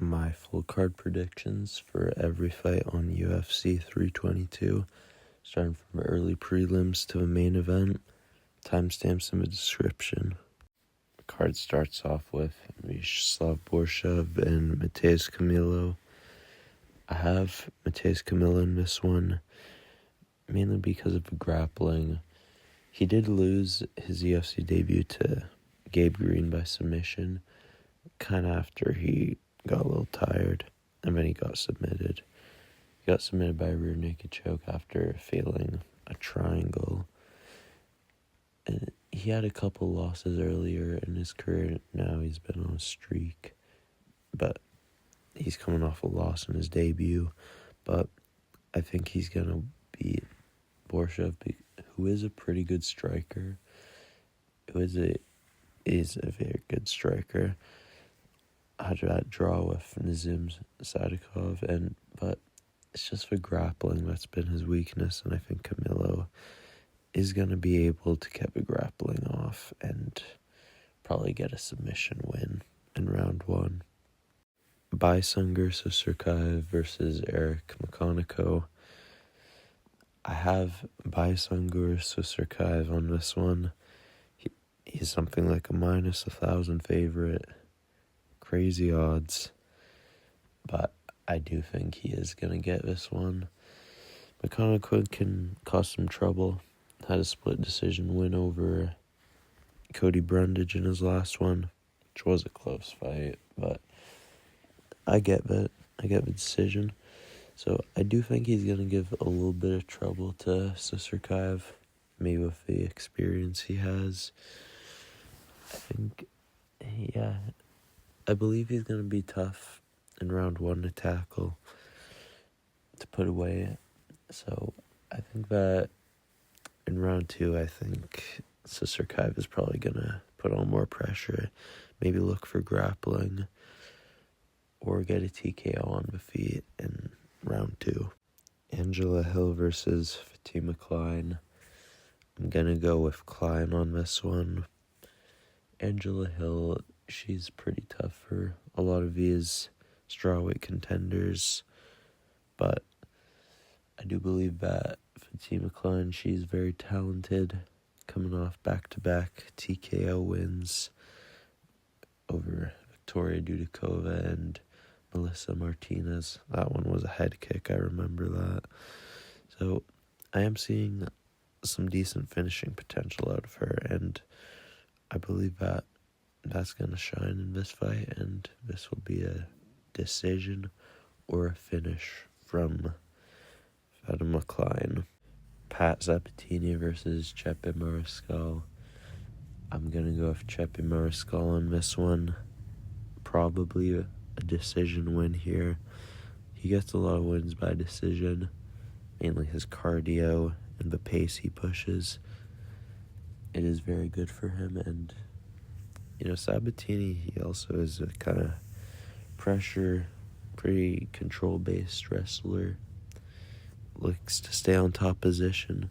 my full card predictions for every fight on UFC 322, starting from early prelims to the main event. Timestamps in the description. The card starts off with Viacheslav Borshchev and Matheus Camilo. I have Matheus Camilo in this one, mainly because of the grappling. He did lose his UFC debut to Gabe Green by submission, kind of after he got a little tired, and then he got submitted. He got submitted by a rear naked choke after failing a triangle. And he had a couple losses earlier in his career. Now he's been on a streak, but he's coming off a loss in his debut. But I think he's going to beat Borshchev, who is a pretty good striker. Is a very good striker. I had that draw with Nazim Sadykhov, but it's just the grappling that's been his weakness, and I think Camilo is going to be able to get the grappling off and probably get a submission win in round 1. Baisangur Susurkaev versus Eric McConico. I have Baisangur Susurkaev on this one. He's something like a minus 1,000 favorite. Crazy odds. But I do think he is going to get this one. McConico can cause some trouble. Had a split decision win over Cody Brundage in his last one, which was a close fight, but I get the decision. So I do think he's going to give a little bit of trouble to Susurkaev, maybe with the experience he has. I believe he's going to be tough in round 1 to tackle, to put away. So I think that in round 2, I think Susurkaev is probably going to put on more pressure, maybe look for grappling, or get a TKO on the feet in round 2. Angela Hill versus Fatima Kline. I'm going to go with Kline on this one. Angela Hill, she's pretty tough for a lot of these strawweight contenders, but I do believe that Fatima Kline, she's very talented, coming off back-to-back TKO wins over Victoria Dudikova and Melissa Martinez. That one was a head kick, I remember that. So I am seeing some decent finishing potential out of her, and I believe that that's going to shine in this fight, and this will be a decision or a finish from Fatima Kline. Pat Sabatini versus Chepe Mariscal. I'm going to go with Chepe Mariscal on this one. Probably a decision win here. He gets a lot of wins by decision, mainly his cardio and the pace he pushes. It is very good for him, and Sabatini, he also is a kind of pressure, pretty control-based wrestler. Looks to stay on top position.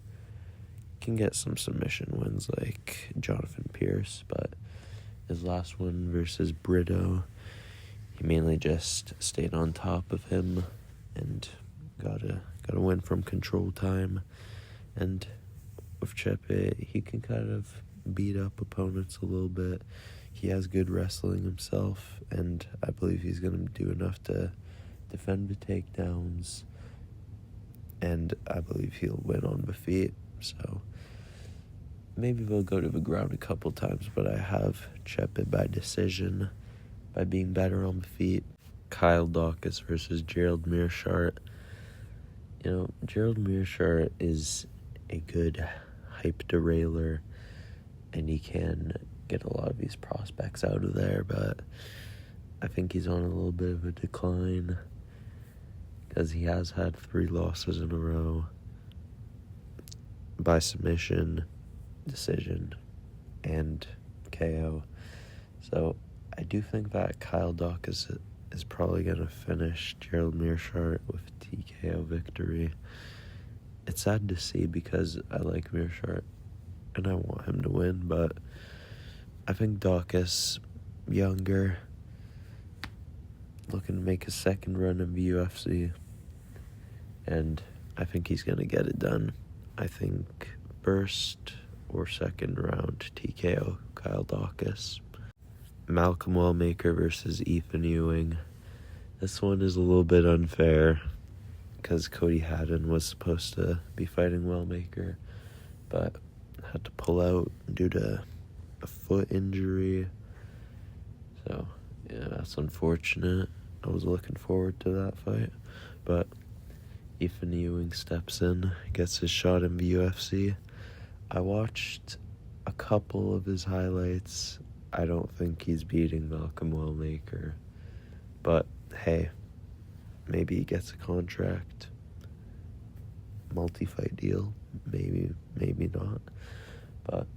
Can get some submission wins like Jonathan Pierce, but his last one versus Brito, he mainly just stayed on top of him and got a win from control time. And with Chepe, he can kind of beat up opponents a little bit. He has good wrestling himself, and I believe he's going to do enough to defend the takedowns, and I believe he'll win on the feet. So maybe they'll go to the ground a couple times, but I have Chepe by decision, by being better on the feet. Kyle Daukaus versus Gerald Meerschaert. Gerald Meerschaert is a good hype derailer, and he can get a lot of these prospects out of there, but I think he's on a little bit of a decline because he has had 3 losses in a row by submission, decision, and KO. So I do think that Kyle Daukaus is probably going to finish Gerald Meerschaert with a TKO victory. It's sad to see because I like Meerschaert and I want him to win, but I think Daukaus, younger, looking to make a second run in the UFC, and I think he's going to get it done. I think first or second round TKO Kyle Daukaus. Malcolm Wellmaker versus Ethyn Ewing. This one is a little bit unfair because Cody Haddon was supposed to be fighting Wellmaker, but had to pull out due to a foot injury. So, yeah, that's unfortunate. I was looking forward to that fight, but Ethyn Ewing steps in, gets his shot in the UFC. I watched a couple of his highlights. I don't think he's beating Malcolm Wellmaker, but hey, maybe he gets a contract, multi-fight deal, maybe not, but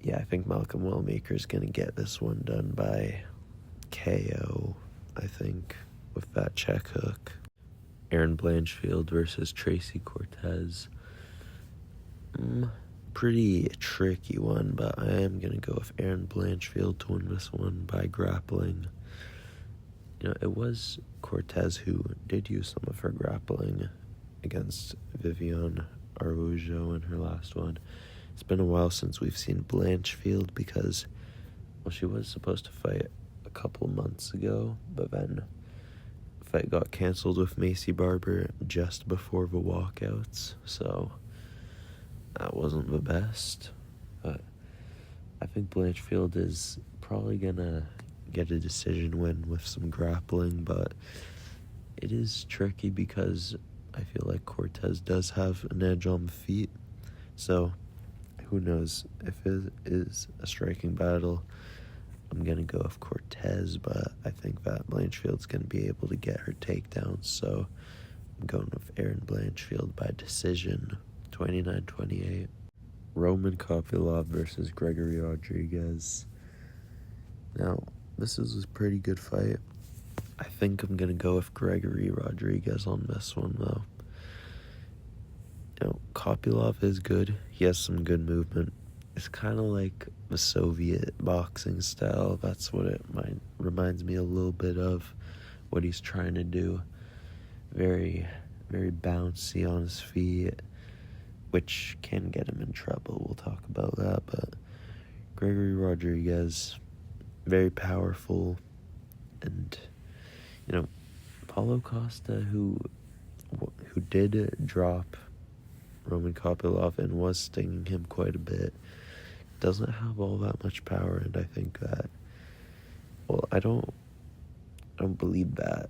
yeah, I think Malcolm Wellmaker's gonna get this one done by KO, I think, with that check hook. Erin Blanchfield versus Tracy Cortez. Pretty tricky one, but I am going to go with Erin Blanchfield to win this one by grappling. You know, it was Cortez who did use some of her grappling against Viviane Araujo in her last one. It's been a while since we've seen Blanchfield because, well, she was supposed to fight a couple months ago, but then the fight got canceled with Macy Barber just before the walkouts, so that wasn't the best. But I think Blanchfield is probably gonna get a decision win with some grappling, but it is tricky because I feel like Cortez does have an edge on the feet, so who knows if it is a striking battle. I'm going to go with Cortez, but I think that Blanchfield's going to be able to get her takedowns, so I'm going with Erin Blanchfield by decision, 29-28. Roman Kopylov versus Gregory Rodrigues. Now, this is a pretty good fight. I think I'm going to go with Gregory Rodrigues on this one, though. You know, Kopylov is good. He has some good movement. It's kind of like the Soviet boxing style. That's what it reminds me a little bit of, what he's trying to do. Very, very bouncy on his feet, which can get him in trouble. We'll talk about that. But Gregory Rodrigues, very powerful. And, you know, Paulo Costa, who did drop Roman Kopylov and was stinging him quite a bit, doesn't have all that much power. And I think that, well, I don't believe that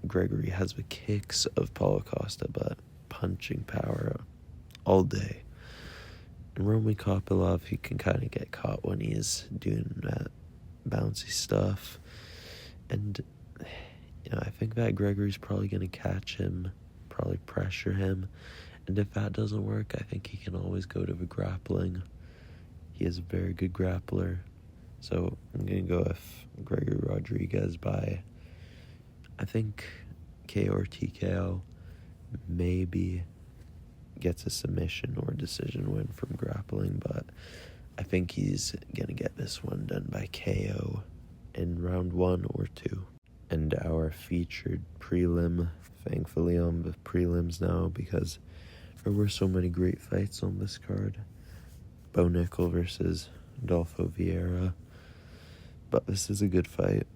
Gregory has the kicks of Paulo Costa, but punching power all day. And Roman Kopylov, he can kind of get caught when he's doing that bouncy stuff. And, you know, I think that Gregory's probably going to catch him, probably pressure him. And if that doesn't work, I think he can always go to the grappling. He is a very good grappler. So I'm going to go with Gregory Rodrigues by, I think, KO or TKO. Maybe gets a submission or decision win from grappling, but I think he's going to get this one done by KO in round 1 or 2. And our featured prelim, thankfully on the prelims now, because there were so many great fights on this card. Nickal versus Rodolfo Vieira. But this is a good fight.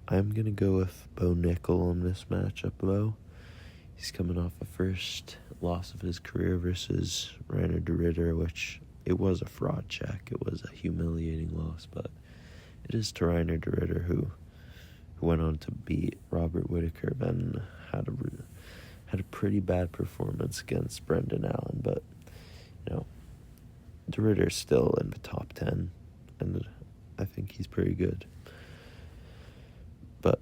I'm going to go with Nickal on this matchup, though. He's coming off a first loss of his career versus Reiner de Ridder, which it was a fraud check. It was a humiliating loss, but it is to Reiner de Ridder, who went on to beat Robert Whittaker, then had a pretty bad performance against Brendan Allen. But, you know, de Ridder's still in the top 10, and I think he's pretty good. But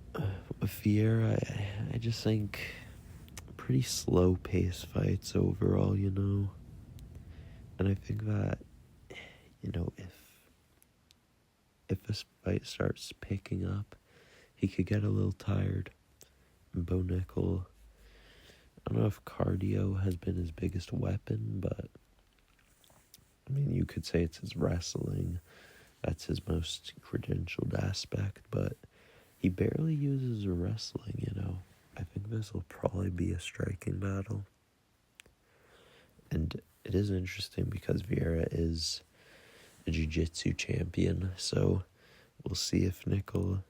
with Vieira, I just think pretty slow-paced fights overall, you know. And I think that, you know, if this fight starts picking up, he could get a little tired. And Nickal, I don't know if cardio has been his biggest weapon, but I mean, you could say it's his wrestling. That's his most credentialed aspect, but he barely uses wrestling, I think this will probably be a striking battle. And it is interesting because Vieira is a jiu-jitsu champion, so we'll see if Nickal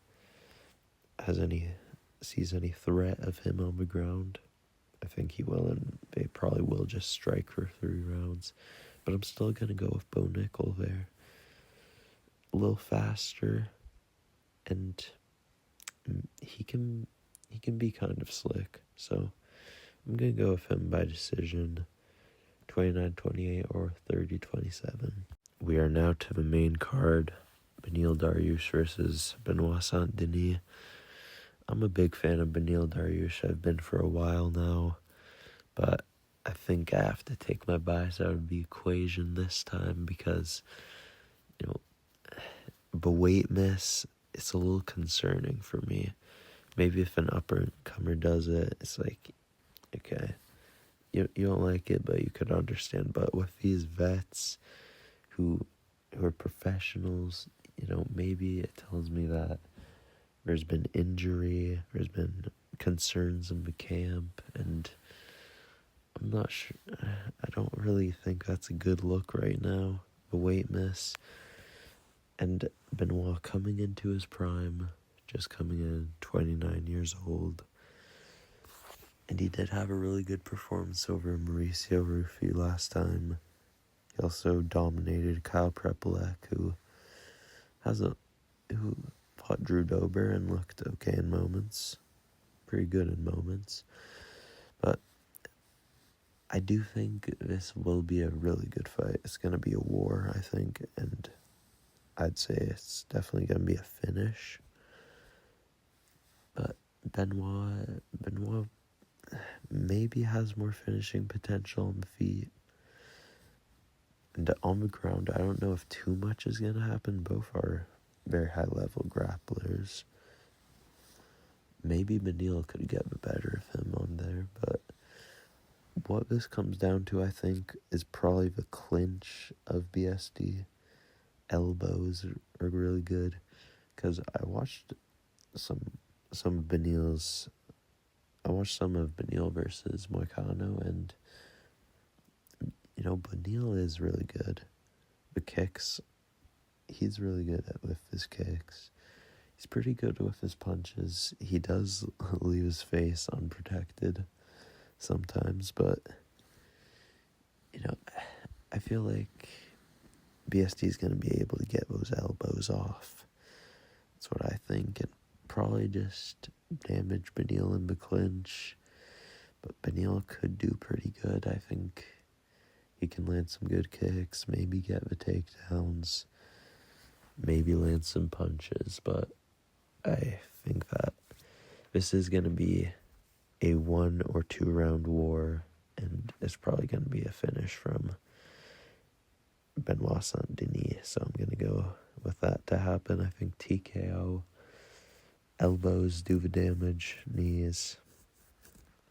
sees any threat of him on the ground. I think he will, and they probably will just strike for 3 rounds. But I'm still going to go with Bo Nickal there. A little faster, and he can be kind of slick. So I'm going to go with him by decision, 29-28 or 30-27. We are now to the main card, Beneil Dariush versus Benoit Saint-Denis. I'm a big fan of Beneil Dariush. I've been for a while now, but I think I have to take my bias out of the equation this time because, the weight miss, it's a little concerning for me. Maybe if an upper-comer does it, it's like, okay, you don't like it, but you could understand. But with these vets who are professionals, maybe it tells me that there's been injury, there's been concerns in the camp, and I'm not sure. I don't really think that's a good look right now, the weight miss. And Benoit coming into his prime, just coming in, 29 years old. And he did have a really good performance over Mauricio Ruffi last time. He also dominated Kyle Prepolek, who fought Drew Dober and looked okay in moments. Pretty good in moments. But I do think this will be a really good fight. It's going to be a war, I think, and I'd say it's definitely going to be a finish. But Benoit maybe has more finishing potential on the feet. And on the ground, I don't know if too much is going to happen. Both are very high-level grapplers. Maybe Beneil could get the better of him on there, but what this comes down to, I think, is probably the clinch of BSD. Elbows are really good, because I watched some of Beneil versus Moicano, and Beneil is really good. The kicks, he's really good with his kicks. He's pretty good with his punches. He does leave his face unprotected sometimes, but I feel like BSD is going to be able to get those elbows off. That's what I think, and probably just damage Beneil in the clinch. But Beneil could do pretty good. I think he can land some good kicks, maybe get the takedowns, maybe land some punches, but I think that this is going to be a 1 or 2 round war, and it's probably going to be a finish from Benoit Saint-Denis, so I'm going to go with that to happen. I think TKO, elbows do the damage, knees,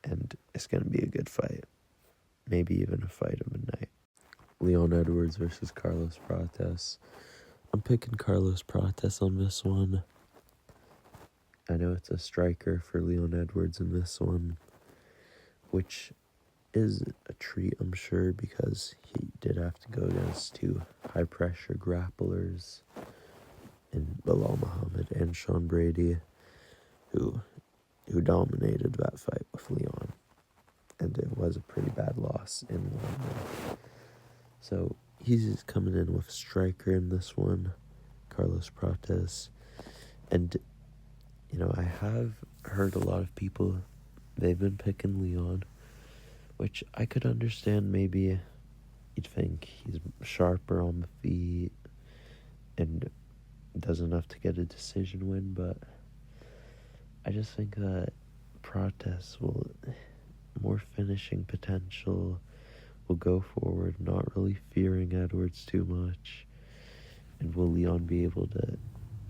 and it's going to be a good fight. Maybe even a fight of the night. Leon Edwards versus Carlos Prates. I'm picking Carlos Prates on this one. I know it's a striker for Leon Edwards in this one, which is a treat, I'm sure, because he did have to go against 2 high-pressure grapplers in Bilal Muhammad and Sean Brady, who dominated that fight with Leon. And it was a pretty bad loss in London. So he's coming in with a striker in this one, Carlos Prates. And, I have heard a lot of people, they've been picking Leon, which I could understand. Maybe you'd think he's sharper on the feet and does enough to get a decision win, but I just think that Prates will more finishing potential, will go forward, not really fearing Edwards too much. And will Leon be able to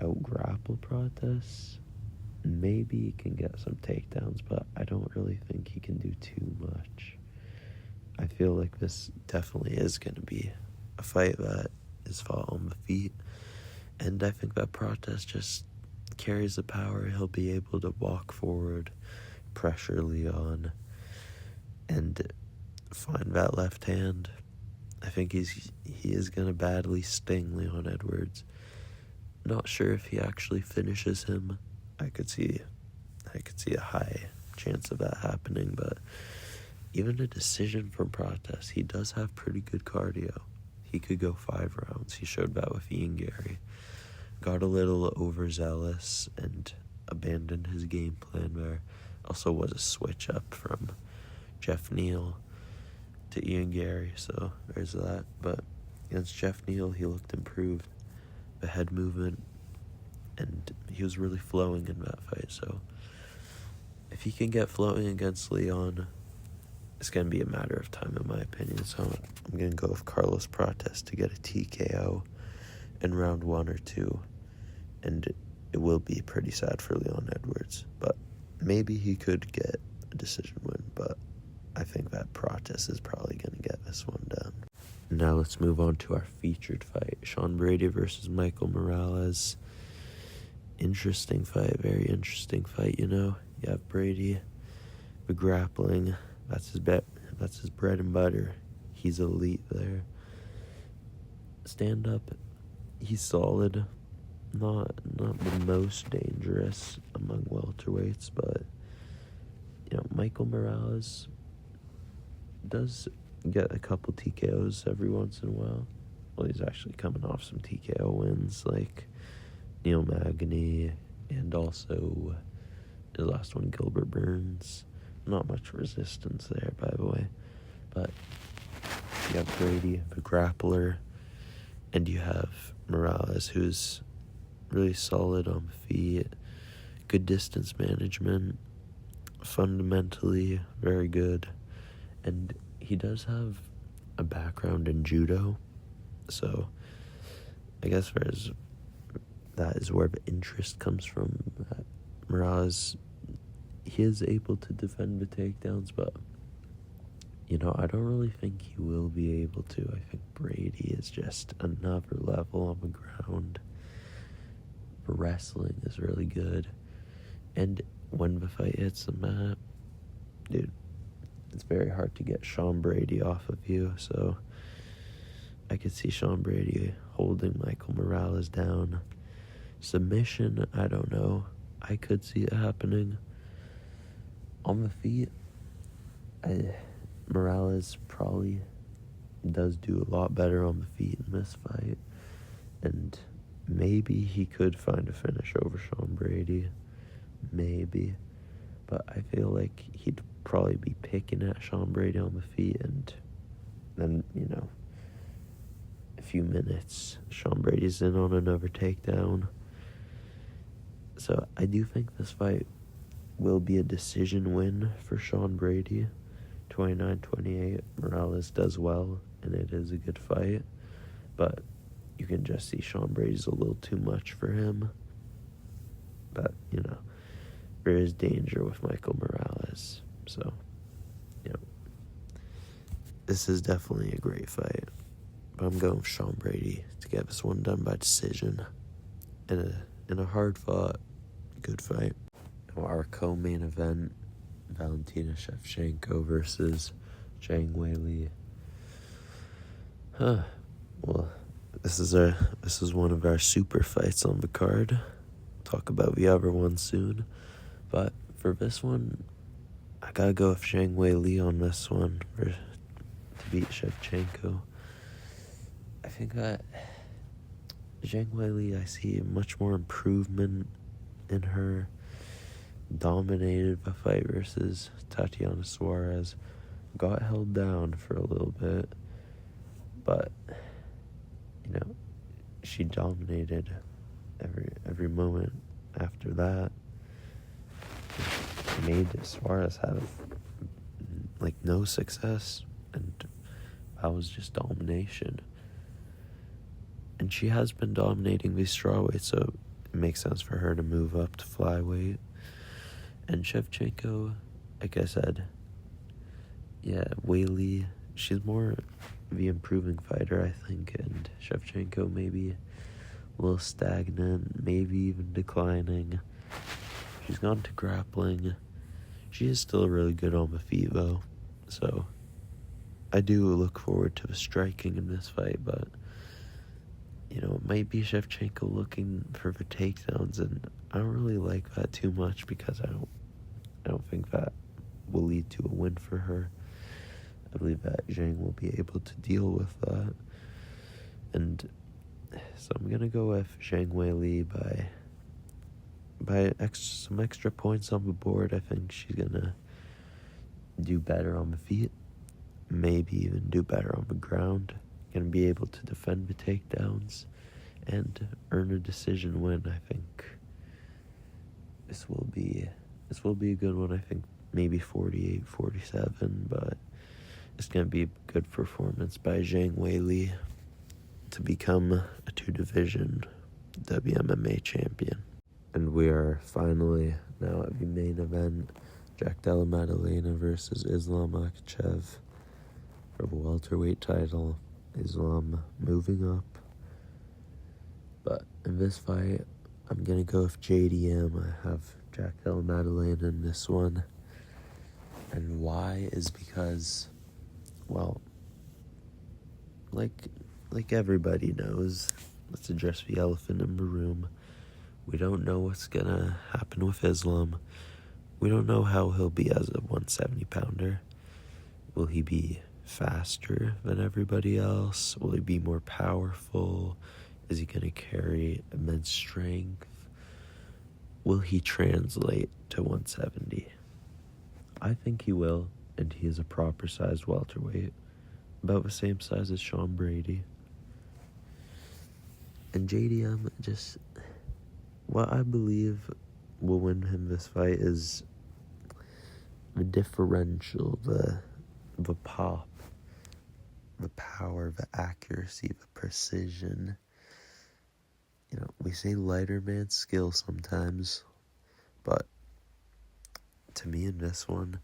out-grapple Prates? Maybe he can get some takedowns, but I don't really think he can do too much. I feel like this definitely is going to be a fight that is fought on the feet. And I think that Prates just carries the power, he'll be able to walk forward, pressure Leon, and find that left hand. I think he is going to badly sting Leon Edwards. Not sure if he actually finishes him. I could see a high chance of that happening, but even a decision from Protest, he does have pretty good cardio. He could go 5 rounds. He showed that with Ian Gary. Got a little overzealous and abandoned his game plan there. Also was a switch up from Jeff Neal to Ian Gary, so there's that. But against Jeff Neal, he looked improved. The head movement, and he was really flowing in that fight. So if he can get flowing against Leon, it's going to be a matter of time, in my opinion. So I'm going to go with Carlos Protest to get a TKO in round 1 or 2. And it will be pretty sad for Leon Edwards. But maybe he could get a decision win. But I think that Protest is probably going to get this one done. Now let's move on to our featured fight. Sean Brady versus Michael Morales. Interesting fight. Very interesting fight, you know. You have Brady, the grappling. That's his bread and butter. He's elite there. Stand up, he's solid. Not the most dangerous among welterweights, but you know, Michael Morales does get a couple TKOs every once in a while. Well, he's actually coming off some TKO wins like Neil Magny and also his last one, Gilbert Burns. Not much resistance there, by the way. But you have Brady, the grappler, and you have Morales, who's really solid on the feet, good distance management, fundamentally very good, and he does have a background in judo, so I guess that is where the interest comes from. Morales, he is able to defend the takedowns, but you know, I don't really think he will be able to. I think Brady is just another level on the ground. The wrestling is really good, and when the fight hits the mat, dude, it's very hard to get Sean Brady off of you, so I could see Sean Brady holding Michael Morales down. Submission, I don't know. I could see it happening. On the feet, Morales probably does do a lot better on the feet in this fight, and maybe he could find a finish over Sean Brady. Maybe. But I feel like he'd probably be picking at Sean Brady on the feet, and then, you know, a few minutes, Sean Brady's in on another takedown. So I do think this fight will be a decision win for Sean Brady. 29-28. Morales does well, and it is a good fight. But you can just see Sean Brady's a little too much for him. But, you know, there is danger with Michael Morales. So, you know, this is definitely a great fight. But I'm going with Sean Brady to get this one done by decision. In a hard-fought, good fight. Our co-main event, Valentina Shevchenko versus Zhang Weili. Well, this is one of our super fights on the card. Talk about the other one soon. But for this one, I gotta go with Zhang Weili on this one to beat Shevchenko. I think that Zhang Weili, I see much more improvement in her. Dominated the fight versus Tatiana Suarez. Got held down for a little bit, but you know, she dominated every moment after that. She made Suarez have like no success, and that was just domination. And she has been dominating these strawweights, so it makes sense for her to move up to flyweight. And Shevchenko, like I said, yeah, Weili, she's more the improving fighter, I think, and Shevchenko maybe a little stagnant, maybe even declining. She's gone to grappling. She is still really good on the feet, though. So, I do look forward to the striking in this fight, but, it might be Shevchenko looking for the takedowns, and I don't really like that too much because I don't think that will lead to a win for her. I believe that Zhang will be able to deal with that. And so I'm going to go with Zhang Weili by some extra points on the board. I think she's going to do better on the feet, maybe even do better on the ground. Going to be able to defend the takedowns and earn a decision win. I think this will be a good one. I think maybe 48-47, but it's going to be a good performance by Zhang Weili to become a 2-division WMMA champion. And we are finally now at the main event, Della Maddalena versus Islam Makhachev for the welterweight title. Islam moving up. But in this fight, I'm going to go with JDM. I have Della Maddalena in this one. And why is because, well, like everybody knows, let's address the elephant in the room. We don't know what's gonna happen with Islam. We don't know how he'll be as a 170-pounder. Will he be faster than everybody else? Will he be more powerful? Is he gonna carry immense strength? Will he translate to 170? I think he will, and he is a proper sized welterweight, about the same size as Sean Brady. And JDM, just what I believe will win him this fight is the differential, the pop, the power, the accuracy, the precision. We say lighter man skill sometimes, but to me in this one,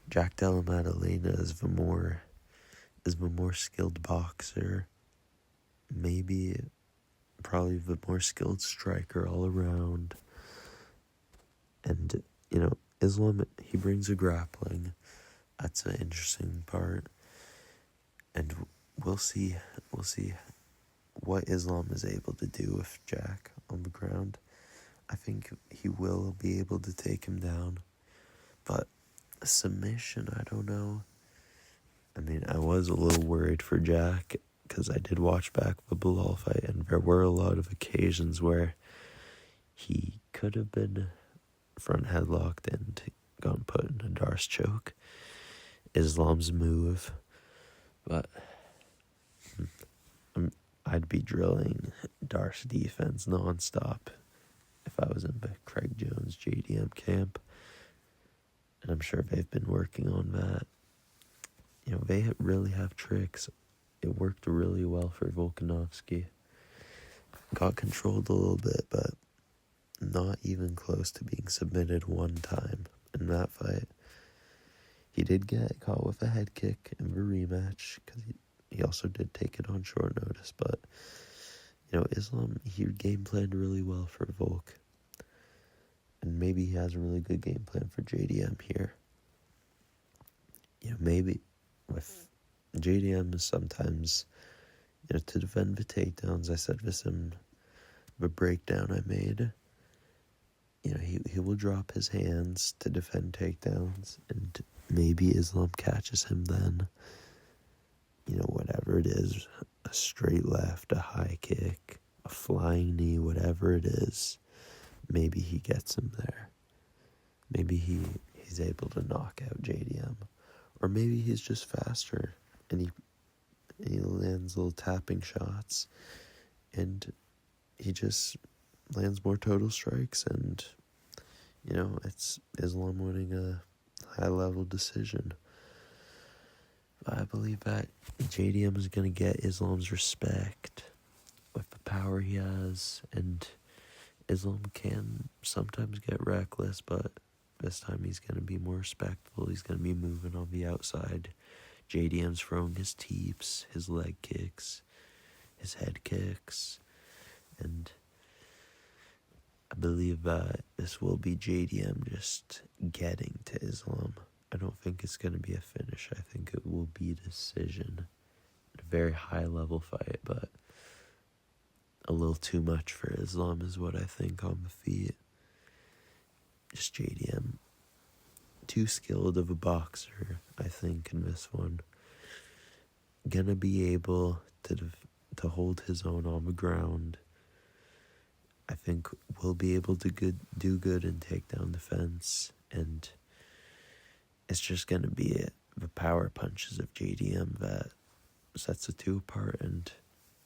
Della Maddalena is the more skilled boxer, probably the more skilled striker all around. And, Islam, he brings a grappling. That's an interesting part. And we'll see what Islam is able to do with Jack on the ground. I think he will be able to take him down. But a submission, I don't know. I mean, I was a little worried for Jack because I did watch back the Beneil fight, and there were a lot of occasions where he could have been front headlocked and gotten put in a Darce choke. Islam's move. But I'd be drilling Darce defense nonstop if I was in the Craig Jones JDM camp. And I'm sure they've been working on that. They really have tricks. It worked really well for Volkanovski. Got controlled a little bit, but not even close to being submitted one time in that fight. He did get caught with a head kick in the rematch, because he also did take it on short notice. But, Islam, he game planned really well for Volk. And maybe he has a really good game plan for JDM here. Maybe with JDM is sometimes, to defend the takedowns. I said this in the breakdown I made. He will drop his hands to defend takedowns, and maybe Islam catches him then. Whatever it is, a straight left, a high kick, a flying knee, whatever it is, maybe he gets him there. Maybe he's able to knock out JDM. Or maybe he's just faster, and he lands little tapping shots, and he just lands more total strikes, and, it's Islam winning a high-level decision. But I believe that JDM is going to get Islam's respect with the power he has, and Islam can sometimes get reckless, but this time he's going to be more respectful. He's going to be moving on the outside. JDM's throwing his teeps, his leg kicks, his head kicks, And I believe this will be JDM just getting to Islam. I don't think it's going to be a finish. I think it will be a decision. A very high level fight, but a little too much for Islam is what I think on the feet. Just JDM. Too skilled of a boxer, I think, in this one. Gonna be able to hold his own on the ground. I think we'll be able to do good and take down the fence, and it's just going to be the power punches of JDM that sets the two apart, and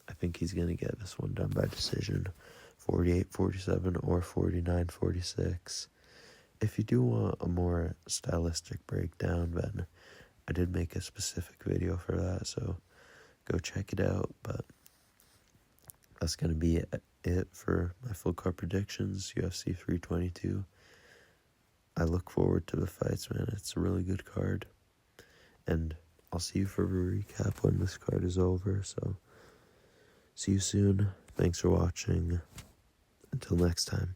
I think he's going to get this one done by decision, 48-47 or 49-46. If you do want a more stylistic breakdown, then I did make a specific video for that, so go check it out, but that's going to be it for my full card predictions, UFC 322. I look forward to the fights, man. It's a really good card. And I'll see you for a recap when this card is over. So, see you soon. Thanks for watching. Until next time.